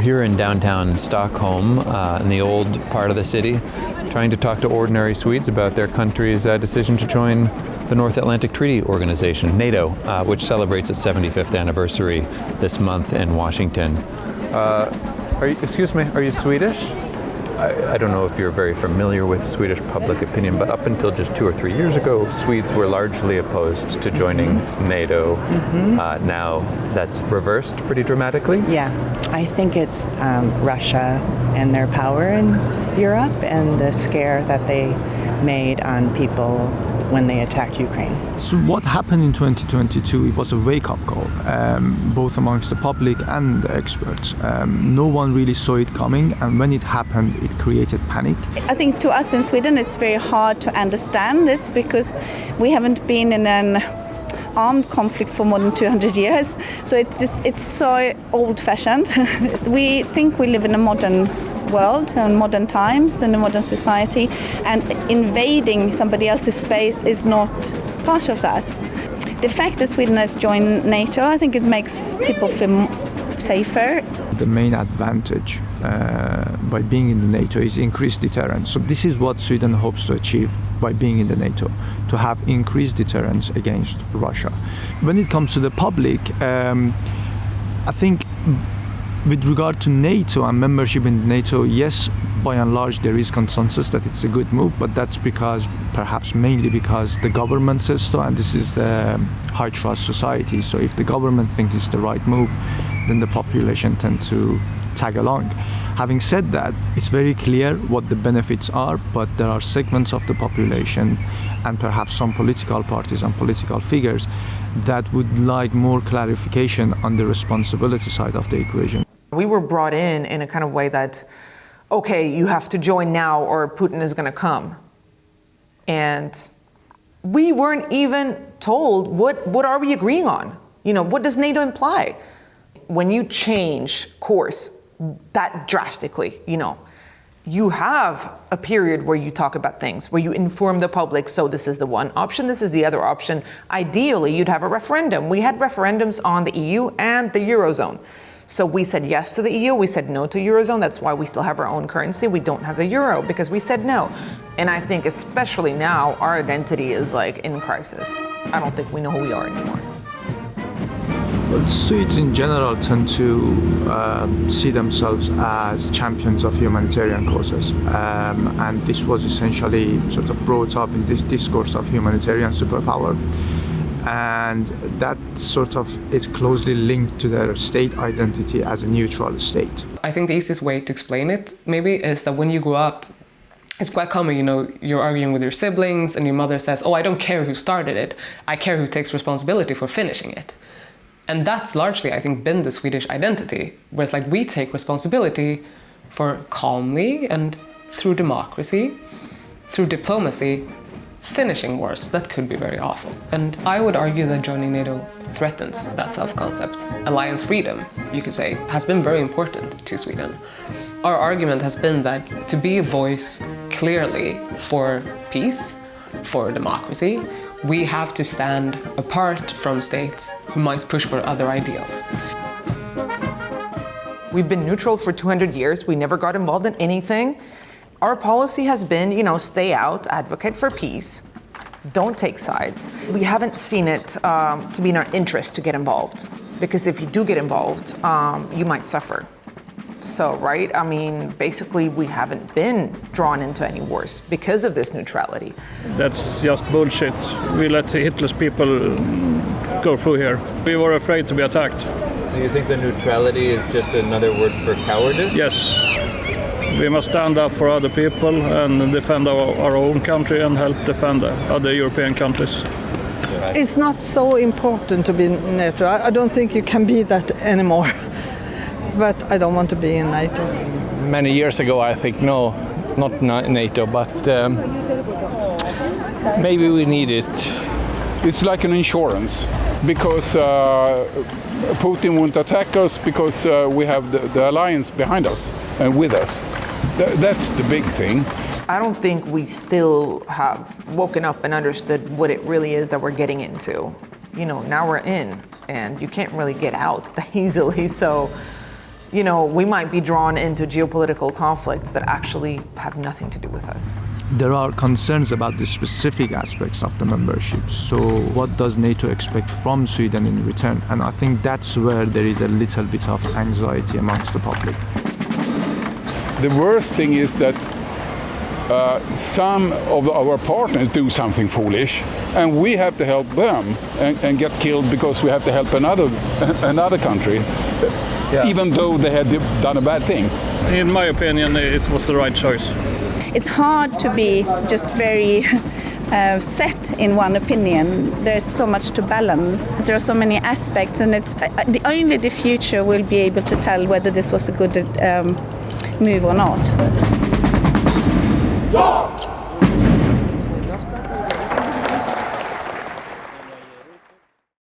here in downtown Stockholm, in the old part of the city, trying to talk to ordinary Swedes about their country's decision to join the North Atlantic Treaty Organization, NATO, which celebrates its 75th anniversary this month in Washington. Excuse me, are you Swedish? I don't know if you're very familiar with Swedish public opinion, but up until just 2 or 3 years ago, Swedes were largely opposed to joining NATO. Now that's reversed pretty dramatically. Yeah, I think it's Russia and their power in Europe and the scare that they made on people when they attacked Ukraine. So what happened in 2022, it was a wake-up call, both amongst the public and the experts. No one really saw it coming, and when it happened, it created panic. I think to us in Sweden, it's very hard to understand this because we haven't been in an armed conflict for more than 200 years. So it's so old-fashioned. We think we live in a modern world and modern times and a modern society, and invading somebody else's space is not part of that. The fact that Sweden has joined NATO, I think it makes people feel safer. The main advantage by being in the NATO is increased deterrence. So this is what Sweden hopes to achieve by being in the NATO, to have increased deterrence against Russia. When it comes to the public, I think with regard to NATO and membership in NATO, yes, by and large there is consensus that it's a good move, but that's because, perhaps mainly because the government says so, and this is the high trust society. So if the government thinks it's the right move, then the population tend to tag along. Having said that, it's very clear what the benefits are, but there are segments of the population and perhaps some political parties and political figures that would like more clarification on the responsibility side of the equation. We were brought in a kind of way that, okay, you have to join now or Putin is going to come. And we weren't even told what are we agreeing on? You know, what does NATO imply? When you change course that drastically, you know, you have a period where you talk about things, where you inform the public, so this is the one option, this is the other option. Ideally, you'd have a referendum. We had referendums on the EU and the Eurozone. So we said yes to the EU, we said no to Eurozone. That's why we still have our own currency. We don't have the euro because we said no. And I think especially now, our identity is like in crisis. I don't think we know who we are anymore. Well, Swedes in general tend to see themselves as champions of humanitarian causes. And this was essentially sort of brought up in this discourse of humanitarian superpower. And that sort of is closely linked to their state identity as a neutral state. I think the easiest way to explain it maybe is that when you grow up, it's quite common, you know, you're arguing with your siblings and your mother says, oh, I don't care who started it, I care who takes responsibility for finishing it. And that's largely, I think, been the Swedish identity, whereas like we take responsibility for calmly and through democracy, through diplomacy, finishing wars that could be very awful. And I would argue that joining NATO threatens that self-concept. Alliance freedom, you could say, has been very important to Sweden. Our argument has been that to be a voice clearly for peace, for democracy, we have to stand apart from states who might push for other ideals. We've been neutral for 200 years. We never got involved in anything. Our policy has been, you know, stay out, advocate for peace, don't take sides. We haven't seen it to be in our interest to get involved, because if you do get involved, you might suffer. So, right, I mean, basically we haven't been drawn into any wars because of this neutrality. That's just bullshit. We let Hitler's people go through here. We were afraid to be attacked. Do you think the neutrality is just another word for cowardice? Yes. We must stand up for other people and defend our own country and help defend other European countries. It's not so important to be neutral. I don't think you can be that anymore. But I don't want to be in NATO. Many years ago, I think, no, not NATO, but maybe we need it. It's like an insurance, because Putin won't attack us because we have the alliance behind us and with us. That's the big thing. I don't think we still have woken up and understood what it really is that we're getting into. You know, now we're in, and you can't really get out that easily. So, you know, we might be drawn into geopolitical conflicts that actually have nothing to do with us. There are concerns about the specific aspects of the membership. So what does NATO expect from Sweden in return? And I think that's where there is a little bit of anxiety amongst the public. The worst thing is that some of our partners do something foolish, and we have to help them and get killed because we have to help another country, even though they had done a bad thing. In my opinion, it was the right choice. It's hard to be just very set in one opinion. There's so much to balance. There are so many aspects, and it's only the future will be able to tell whether this was a good move or not.